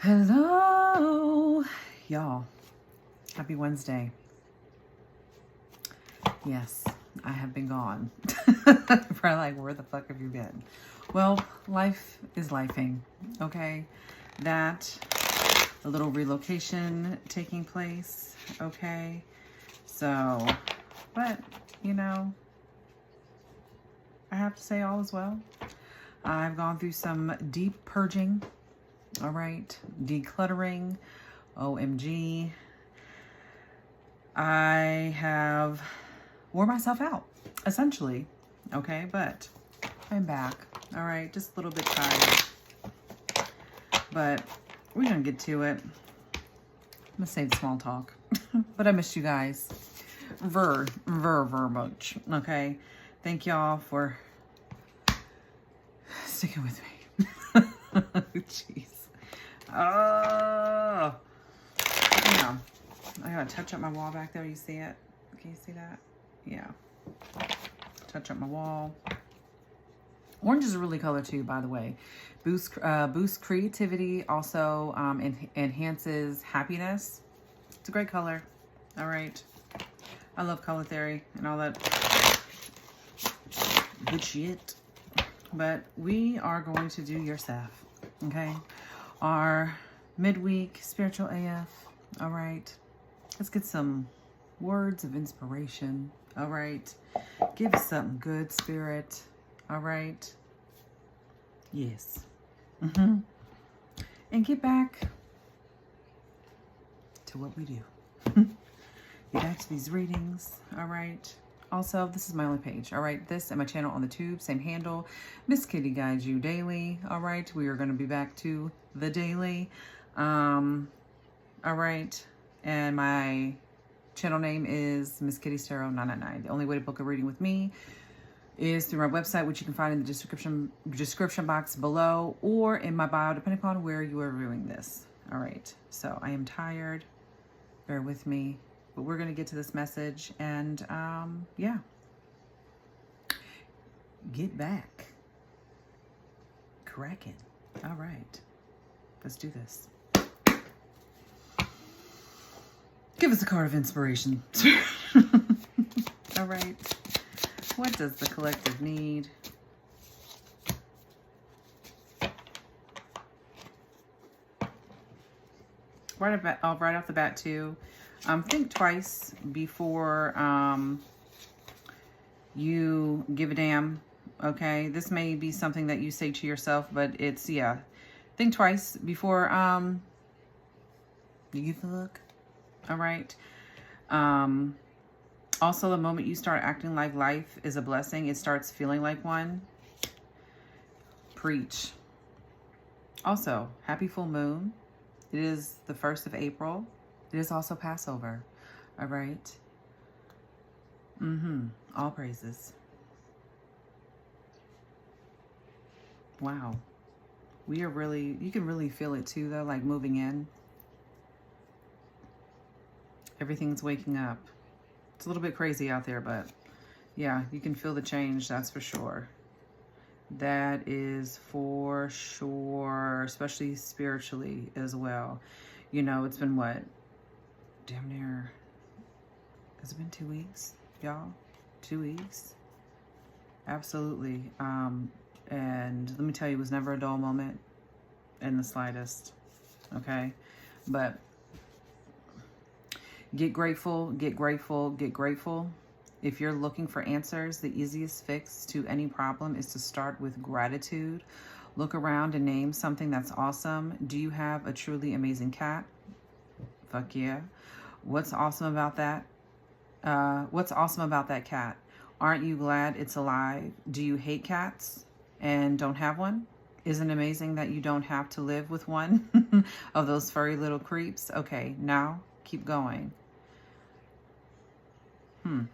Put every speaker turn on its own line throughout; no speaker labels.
Hello, y'all. Happy Wednesday. Yes, I have been gone. Probably like, where the fuck have you been? Well, life is lifing, okay? A little relocation taking place, okay? So, but, you know, I have to say all is well. I've gone through some deep purging, all right? Decluttering, OMG. I have wore myself out, essentially, okay? But I'm back, all right? Just a little bit tired, but we're gonna get to it. I'm gonna save the small talk, but I missed you guys very much, okay? Thank y'all for sticking with me. Jeez. Oh, yeah. I gotta touch up my wall back there. You see it? Can you see that? Yeah. Touch up my wall. Orange is a really color too, by the way. Boosts creativity. Also enhances happiness. It's a great color. All right. I love color theory and all that good shit. But we are going to do your SAF. Okay. Our midweek spiritual AF. All right. Let's get some words of inspiration. All right. Give us something good, Spirit. All right. Yes. And get back to what we do. Get back to these readings. All right. Also, this is my only page. All right. This and my channel on the tube. Same handle. Miss Kitty guides you daily. All right. We are going to be back to the daily. All right. And my channel name is Miss Kitty Tarot 999. The only way to book a reading with me is through my website, which you can find in the description box below or in my bio, depending upon where you are viewing this. All right. So I am tired. Bear with me. But we're going to get to this message and, yeah. Get back. Cracking. All right. Let's do this. Give us a card of inspiration. All right. What does the collective need? Right off the bat, too. Think twice before you give a damn. Okay, this may be something that you say to yourself, but it's, yeah. Think twice before you give a look. All right. Also, the moment you start acting like life is a blessing, it starts feeling like one. Preach. Also, happy full moon. It is the 1st of April. It is also Passover. All right. All praises. Wow. We are really, you can really feel it too, though, like moving in. Everything's waking up. It's a little bit crazy out there, but yeah, you can feel the change, that's for sure. That is for sure, especially spiritually as well. You know, it's been what? Damn near, has it been 2 weeks, y'all? 2 weeks? Absolutely. And let me tell you, it was never a dull moment in the slightest, okay? But get grateful, get grateful, get grateful. If you're looking for answers, the easiest fix to any problem is to start with gratitude. Look around and name something that's awesome. Do you have a truly amazing cat? Fuck yeah. What's awesome about that? What's awesome about that cat? Aren't you glad it's alive? Do you hate cats and don't have one? Isn't it amazing that you don't have to live with one of those furry little creeps? Okay, now keep going. And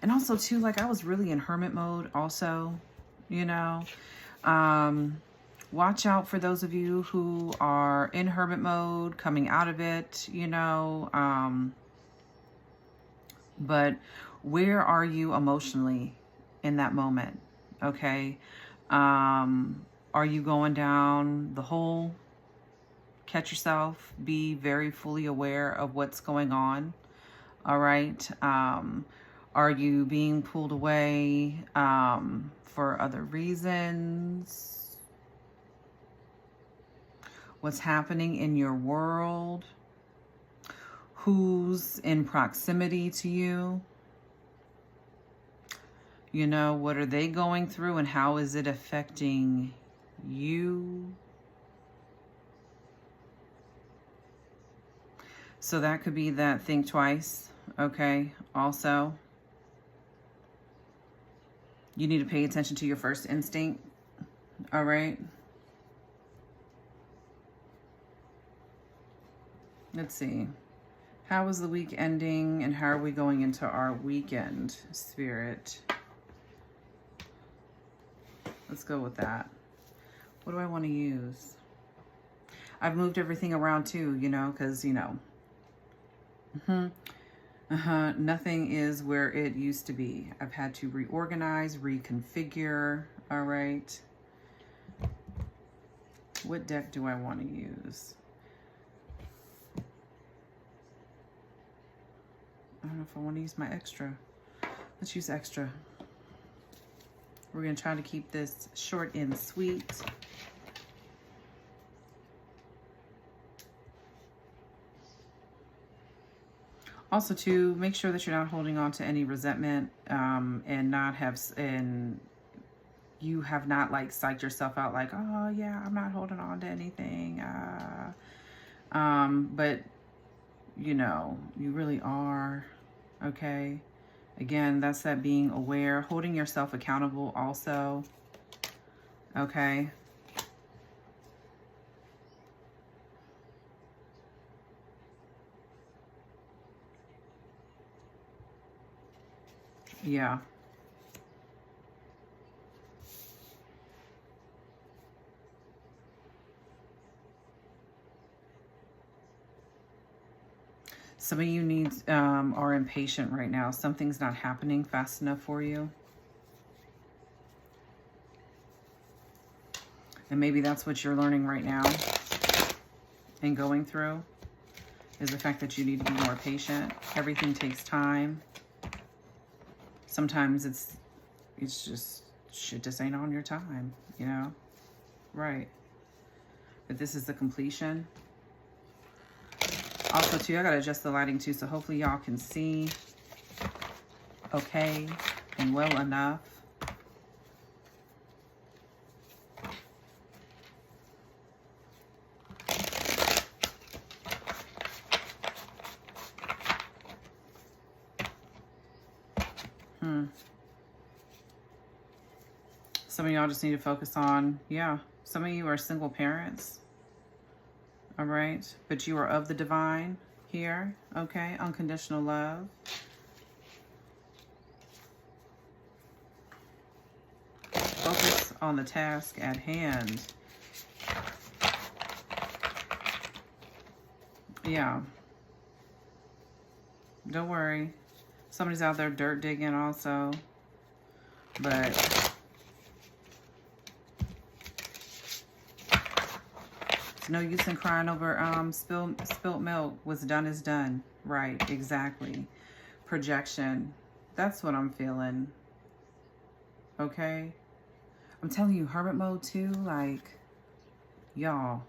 also too, like I was really in hermit mode also, you know. Watch out for those of you who are in hermit mode, coming out of it, you know. But where are you emotionally in that moment? Okay. Are you going down the hole? Catch yourself. Be very fully aware of what's going on. All right. Are you being pulled away for other reasons? What's happening in your world? Who's in proximity to you? You know, what are they going through and how is it affecting you? So that could be that think twice, okay? Also, you need to pay attention to your first instinct, all right? Let's see. How is the week ending and how are we going into our weekend, Spirit? Let's go with that. What do I want to use? I've moved everything around too, you know, because, you know, nothing is where it used to be. I've had to reorganize, reconfigure. All right. What deck do I want to use? I don't know if I want to use my extra. Let's use extra. We're going to try to keep this short and sweet. Also, to make sure that you're not holding on to any resentment and you have not like psyched yourself out like, oh yeah, I'm not holding on to anything. But you know, you really are. Okay. Again, that's that being aware, holding yourself accountable also. Okay. Yeah. Some of you are impatient right now. Something's not happening fast enough for you. And maybe that's what you're learning right now and going through, is the fact that you need to be more patient. Everything takes time. Sometimes it's just, shit just ain't on your time, you know? Right. But this is the completion. Also, too, I got to adjust the lighting, too, so hopefully y'all can see okay and well enough. Some of y'all just need to focus on, yeah, some of you are single parents. All right, but you are of the divine here, okay? Unconditional love. Focus on the task at hand. Yeah. Don't worry. Somebody's out there dirt digging also. But it's no use in crying over spilt milk. What's done is done. Right, exactly. Projection. That's what I'm feeling. Okay? I'm telling you, hermit mode too, like, y'all.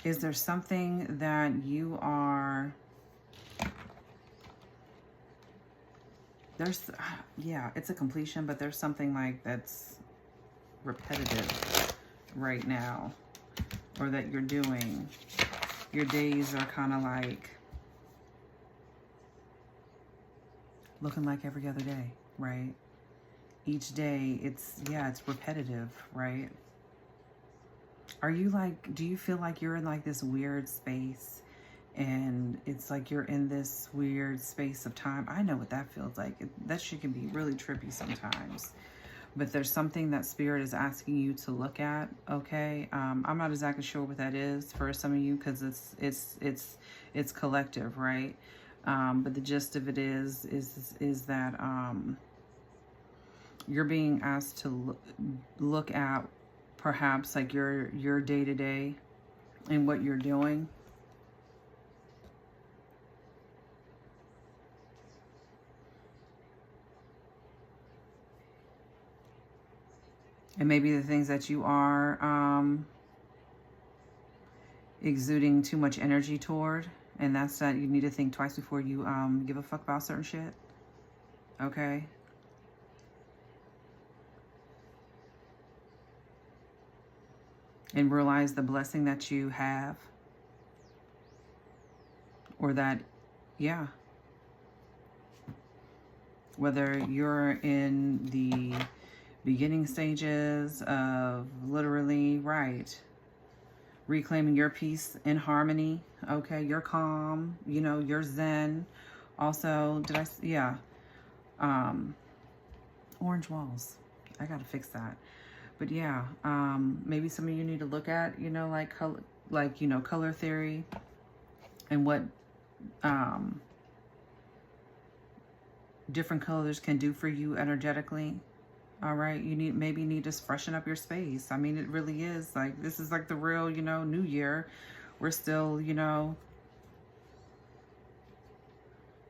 Is there something that you are... yeah, it's a completion, but there's something like that's repetitive right now, or that you're doing. Your days are kind of like looking like every other day, right? Each day, it's repetitive, right? Are you like, do you feel like you're in like this weird space? And it's like you're in this weird space of time. I know what that feels like. That shit can be really trippy sometimes. but there's something that Spirit is asking you to look at, okay? I'm not exactly sure what that is for some of you, because it's collective, right? But the gist of it is that you're being asked to look at perhaps like your day-to-day and what you're doing. And maybe the things that you are exuding too much energy toward. And that's that you need to think twice before you give a fuck about certain shit. Okay? And realize the blessing that you have. Or that, yeah. Whether you're in the beginning stages of literally, right, reclaiming your peace and harmony, okay, your calm, you know, your zen. Also, orange walls, I gotta fix that. But yeah, maybe some of you need to look at, you know, like color, like, you know, color theory and what different colors can do for you energetically. All right, you maybe need to freshen up your space. I mean, it really is like, this is like the real, you know, new year. We're still, you know,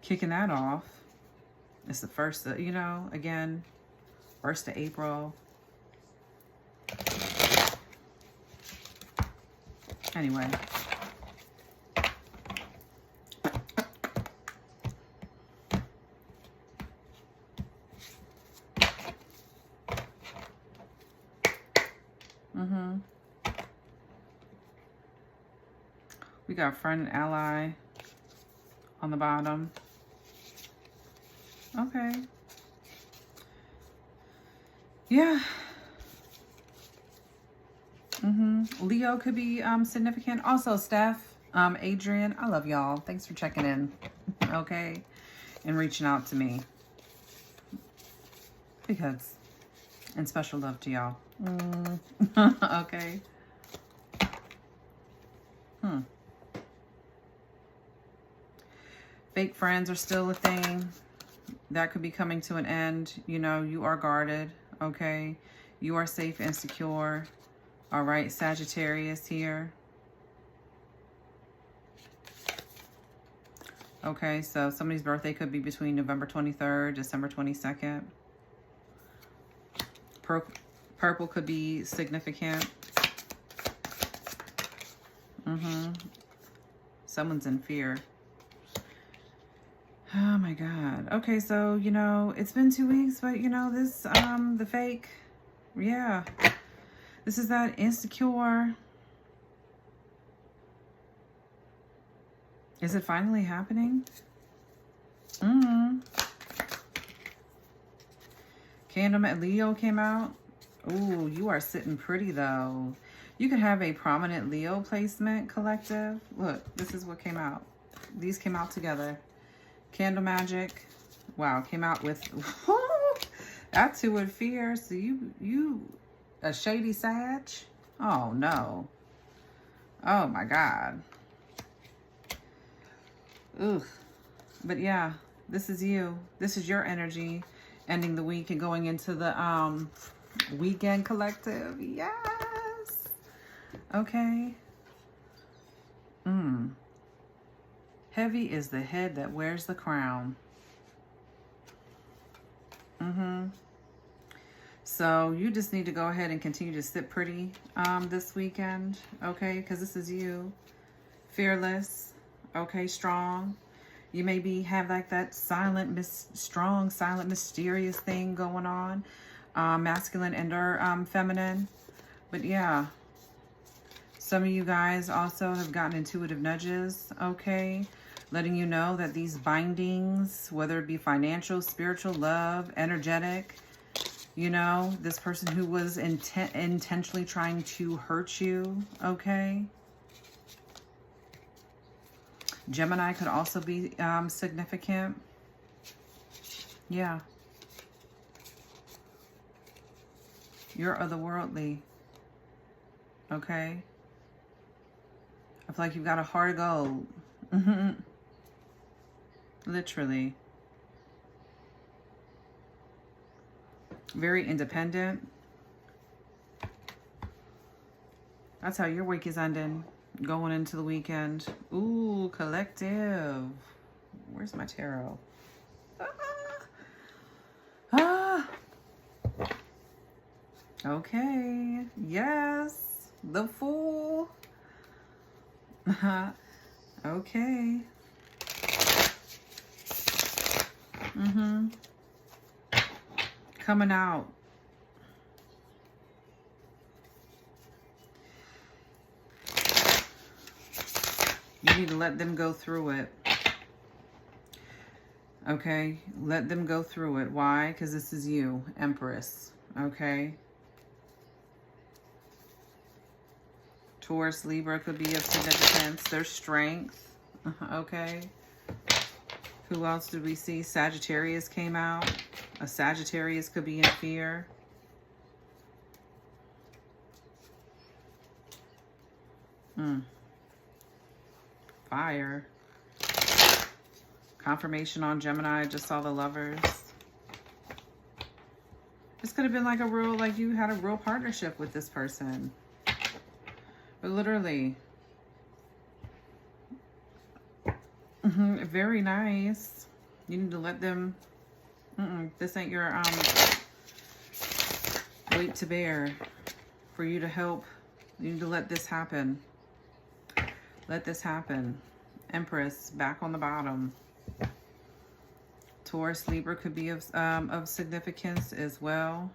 kicking that off. It's the first, you know, again, 1st of April. Anyway. We got friend and ally on the bottom. Okay. Yeah. Leo could be significant. Also, Steph, Adrian, I love y'all. Thanks for checking in. Okay. And reaching out to me. Big hugs. And special love to y'all. Okay. Fake friends are still a thing. That could be coming to an end. You know, you are guarded. Okay. You are safe and secure. All right. Sagittarius here. Okay. So somebody's birthday could be between November 23rd, December 22nd. Purple could be significant. Someone's in fear. Oh my God. Okay, so, you know, it's been 2 weeks, but, you know, this, the fake, yeah. This is that insecure. Is it finally happening? Candleman Leo came out. Ooh, you are sitting pretty, though. You could have a prominent Leo placement, collective. Look, this is what came out. These came out together. Candle Magic. Wow, came out with that too with fear. So you a shady Sag? Oh no. Oh my God. Ugh. But yeah, this is you. This is your energy ending the week and going into the weekend collective. Yes. Okay. Heavy is the head that wears the crown. So you just need to go ahead and continue to sit pretty this weekend, okay? Because this is you. Fearless, okay, strong. You maybe have like that strong, silent, mysterious thing going on. Masculine and or feminine. But yeah. Some of you guys also have gotten intuitive nudges, okay? Letting you know that these bindings, whether it be financial, spiritual, love, energetic, you know, this person who was intentionally trying to hurt you, okay? Gemini could also be significant. Yeah. You're otherworldly. Okay? I feel like you've got a heart of gold. Literally. Very independent. That's how your week is ending. Going into the weekend. Ooh, collective. Where's my tarot? Ah. Okay. Yes. The Fool. Okay. Coming out. You need to let them go through it. Okay? Let them go through it. Why? Because this is you, Empress. Okay? Taurus, Libra could be of significance. Their strength. Okay? Who else did we see? Sagittarius came out. A Sagittarius could be in fear. Fire. Confirmation on Gemini. I just saw the Lovers. This could have been like a real, like you had a real partnership with this person. But literally. Very nice. You need to let them... This ain't your weight to bear. For you to help. You need to let this happen. Let this happen. Empress, back on the bottom. Taurus, Libra could be of significance as well.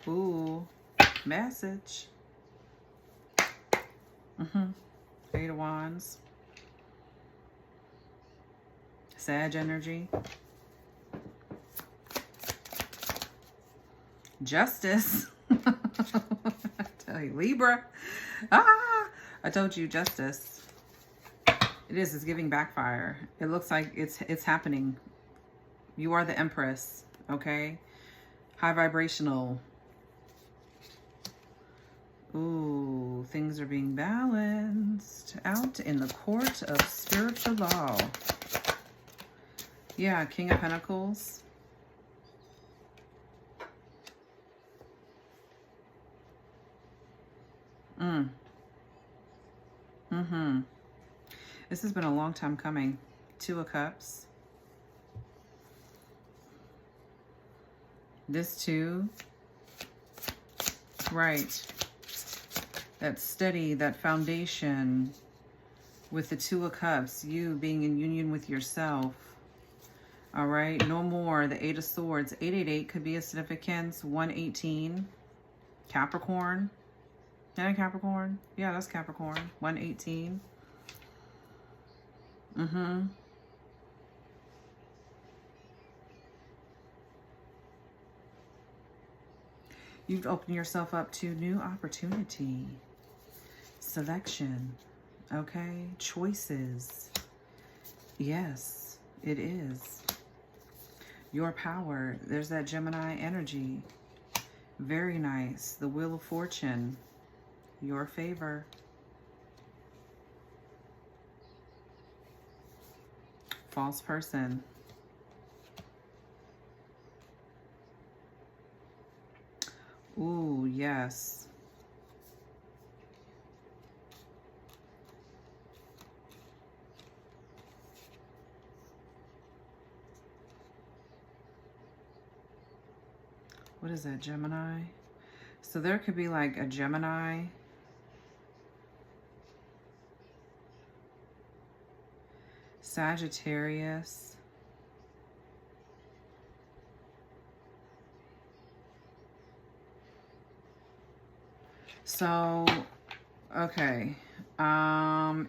Ooh, message. Eight of Wands. Sag energy. Justice. I tell you, Libra. I told you, justice. It is. It's giving backfire. It looks like it's happening. You are the Empress. Okay. High vibrational. Ooh, things are being balanced out in the court of spiritual law. Yeah, King of Pentacles. This has been a long time coming. Two of Cups. This too. Right. That steady, that foundation with the Two of Cups. You being in union with yourself. All right. No more. The Eight of Swords. 888 could be a significance. 118. Capricorn. Yeah, Capricorn. Yeah, that's Capricorn. 118. You've opened yourself up to new opportunity. Selection. Okay. Choices. Yes, it is. Your power. There's that Gemini energy. Very nice. The Wheel of Fortune. Your favor. False person. Ooh, yes. What is that, Gemini? So there could be like a Gemini. Sagittarius. So, okay.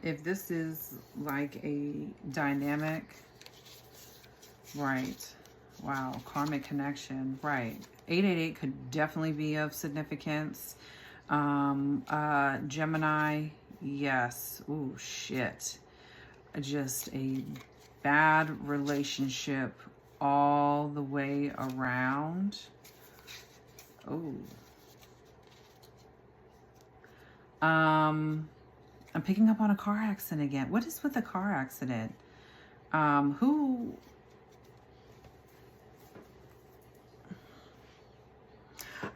If this is like a dynamic, right. Wow, karmic connection, right. 888 could definitely be of significance. Gemini, yes. Ooh, shit. Just a bad relationship all the way around. Oh. I'm picking up on a car accident again. What is with the car accident? Who...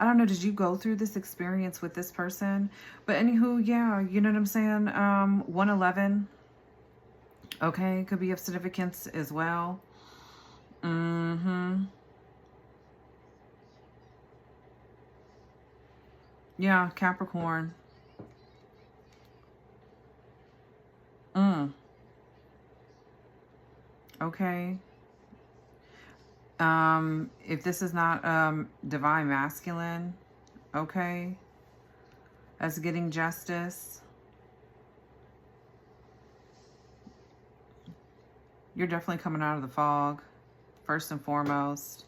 I don't know, did you go through this experience with this person? But anywho, yeah, you know what I'm saying? 111. Okay, could be of significance as well. Yeah, Capricorn. Okay. If this is not divine masculine, okay, as getting justice, you're definitely coming out of the fog, first and foremost,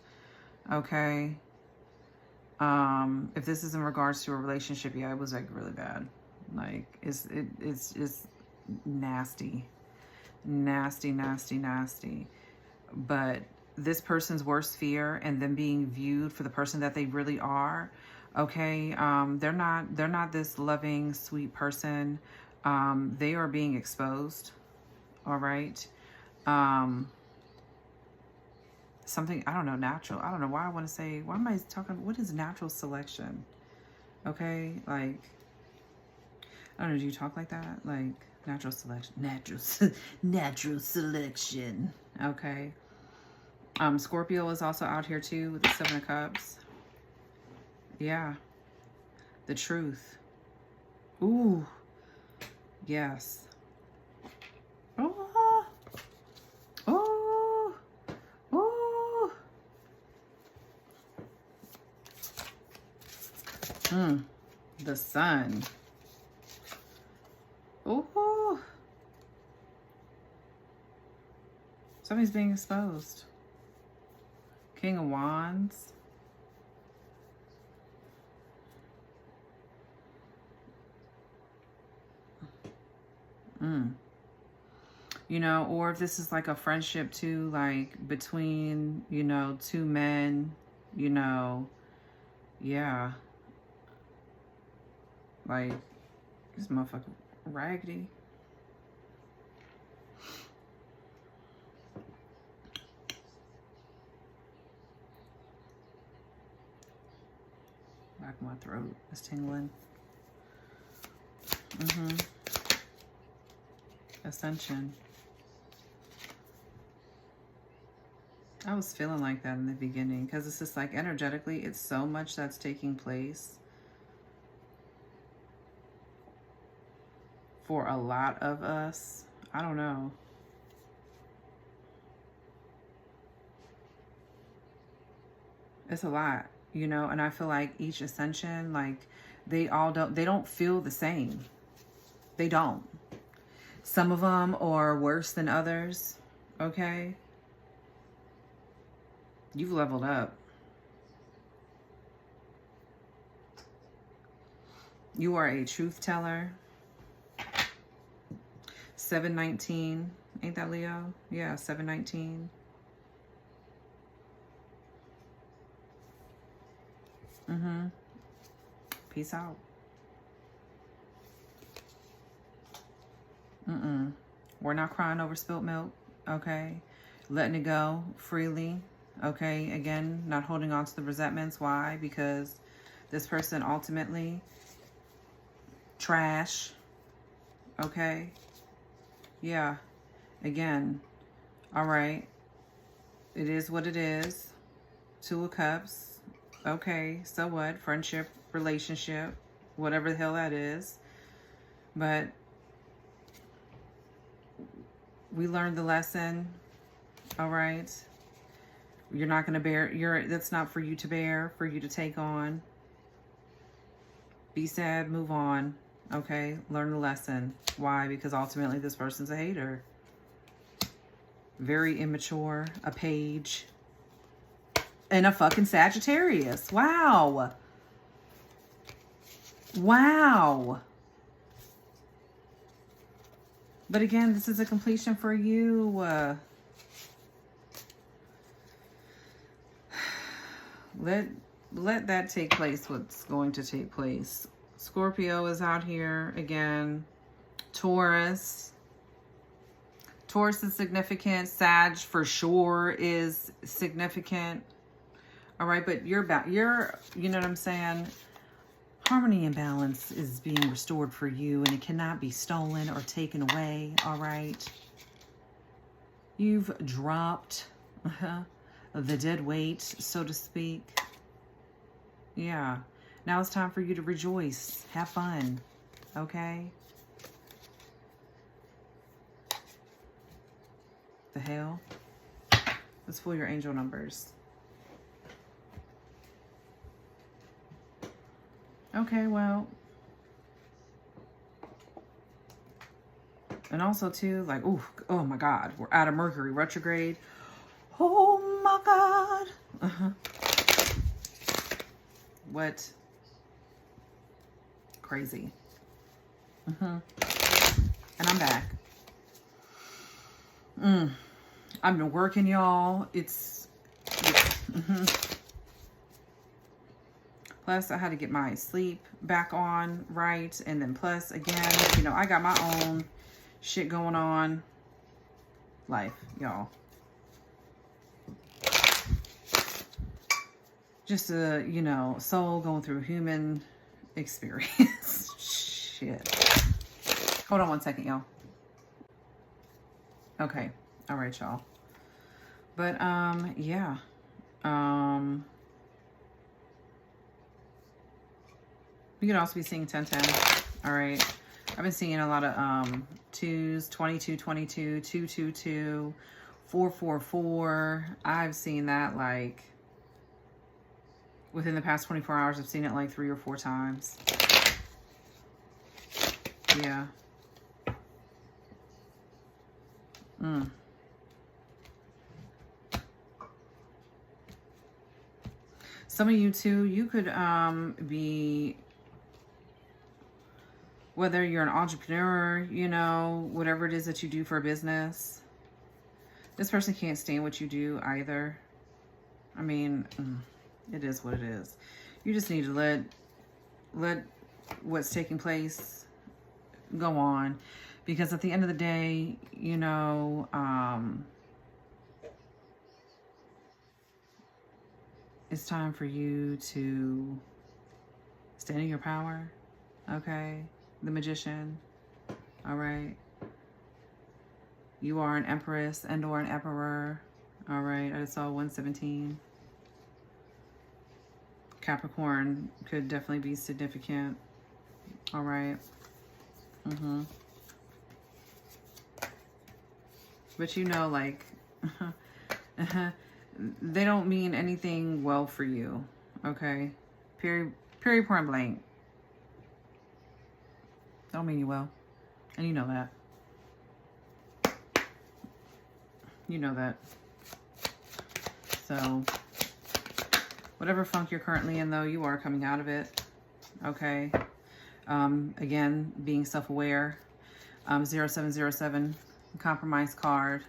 okay. If this is in regards to a relationship, yeah, it was like really bad. Like it's nasty, nasty, nasty, nasty. But this person's worst fear and them being viewed for the person that they really are, okay, they're not this loving, sweet person. They are being exposed, all right. Something, I don't know, natural. I don't know why I want to say, why am I talking, what is natural selection? Okay, like, I don't know, do you talk like that? Like, natural selection, natural selection, okay. Scorpio is also out here too with the 7 of Cups. Yeah. The truth. Ooh. Yes. Oh. Oh. Oh. The Sun. Oh. Somebody's being exposed. King of Wands. You know, or if this is like a friendship too, like between, you know, 2 men, you know, yeah. Like, this motherfucker raggedy. Back of my throat is tingling. Ascension. I was feeling like that in the beginning because it's just like energetically, it's so much that's taking place for a lot of us. I don't know. It's a lot, you know, and I feel like each ascension, like they don't feel the same. They don't. Some of them are worse than others, okay? You've leveled up. You are a truth teller. 719. Ain't that Leo? Yeah, 719. Peace out. We're not crying over spilt milk, okay? Letting it go freely, okay? Again, not holding on to the resentments. Why? Because this person ultimately trash, okay? Yeah. Again, all right. It is what it is. 2 of Cups. Okay, so what? Friendship, relationship, whatever the hell that is. But we learned the lesson, all right? You're not going to bear, that's not for you to bear, for you to take on. Be sad, move on, okay? Learn the lesson. Why? Because ultimately this person's a hater. Very immature, a page, and a fucking Sagittarius. Wow. Wow. But again, this is a completion for you. Let let that take place, what's going to take place. Scorpio is out here again. Taurus. Taurus is significant. Sag for sure is significant. All right, but you know what I'm saying? Harmony and balance is being restored for you, and it cannot be stolen or taken away. All right. You've dropped the dead weight, so to speak. Yeah. Now it's time for you to rejoice. Have fun. Okay? The hell? Let's pull your angel numbers. Okay, well. And also, too, like, ooh, oh my God. We're out of Mercury retrograde. Oh my God. What? Crazy. And I'm back. I've been working, y'all. It's Plus, I had to get my sleep back on right. And then plus, again, you know, I got my own shit going on. Life, y'all. Just a, you know, soul going through human experience. Shit. Hold on one second, y'all. Okay. All right, y'all. But, yeah. You could also be seeing 1010. All right. I've been seeing a lot of 2s, 22, 22, 222, 444. I've seen that like within the past 24 hours. I've seen it like 3 or 4 times. Yeah. Some of you too, you could be, whether you're an entrepreneur, you know, whatever it is that you do for a business, this person can't stand what you do either. I mean, it is what it is. You just need to let what's taking place go on, because at the end of the day, you know, it's time for you to stand in your power. Okay. The Magician. All right. You are an Empress and or an Emperor. All right. I saw 117. Capricorn could definitely be significant. All right. But you know, like, they don't mean anything well for you. Okay. Period, point blank. Don't mean you well. And you know that. You know that. So, whatever funk you're currently in, though, you are coming out of it. Okay. Again, being self-aware. 0707, compromise card.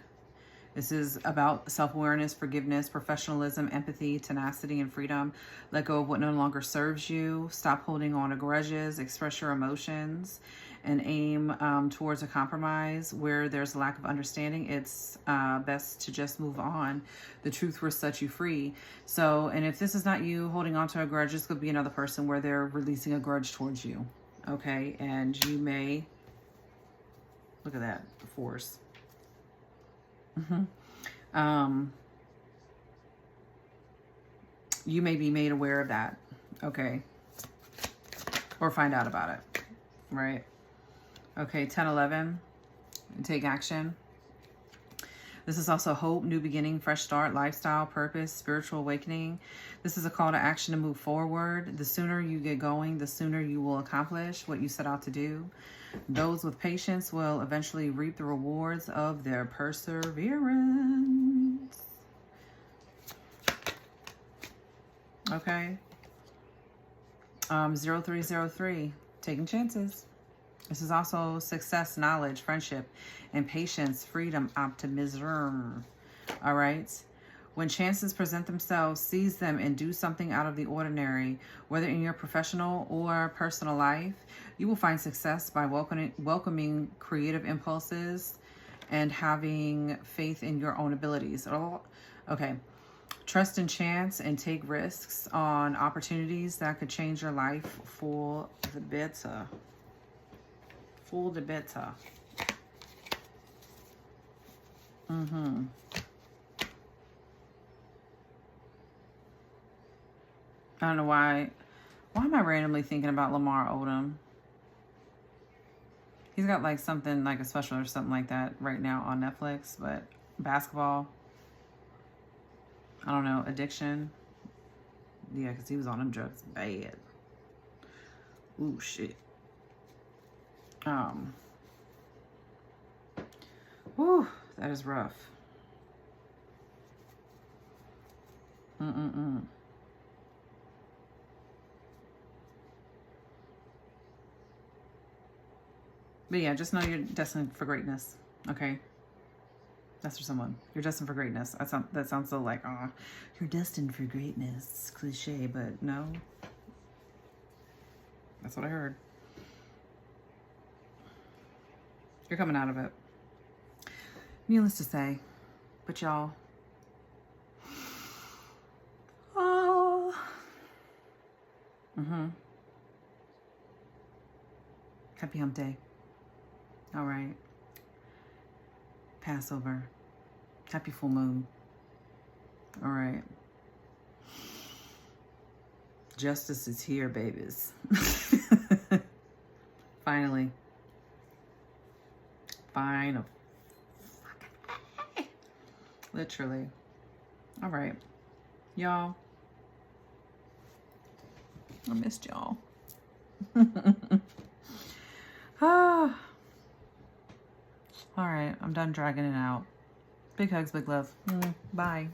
This is about self-awareness, forgiveness, professionalism, empathy, tenacity, and freedom. Let go of what no longer serves you. Stop holding on to grudges. Express your emotions and aim towards a compromise. Where there's a lack of understanding, it's best to just move on. The truth will set you free. So, and if this is not you holding on to a grudge, this could be another person where they're releasing a grudge towards you. Okay, and you may, look at that, force. You may be made aware of that, okay, or find out about it, right? Okay, 1011, take action. This is also hope, new beginning, fresh start, lifestyle, purpose, spiritual awakening. This is a call to action to move forward. The sooner you get going, the sooner you will accomplish what you set out to do. Those with patience will eventually reap the rewards of their perseverance. Okay. 0303, taking chances. This is also success, knowledge, friendship, and patience, freedom, optimism. All right. When chances present themselves, seize them and do something out of the ordinary. Whether in your professional or personal life, you will find success by welcoming creative impulses and having faith in your own abilities. Oh, okay. Trust in chance and take risks on opportunities that could change your life for the better. For the better. I don't know why. Why am I randomly thinking about Lamar Odom? He's got like something like a special or something like that right now on Netflix, but basketball. I don't know, addiction. Yeah, because he was on them drugs bad. Ooh, shit. Whew, that is rough. But yeah, just know you're destined for greatness, okay? That's for someone. You're destined for greatness. That sounds so like, oh, you're destined for greatness. Cliche, but no. That's what I heard. You're coming out of it. Needless to say, but y'all. Oh. Happy hump day. All right. Passover. Happy full moon. All right. Justice is here, babies. Finally. Final. Literally. All right. Y'all. I missed y'all. Ah. All right. I'm done dragging it out. Big hugs, big love. Bye.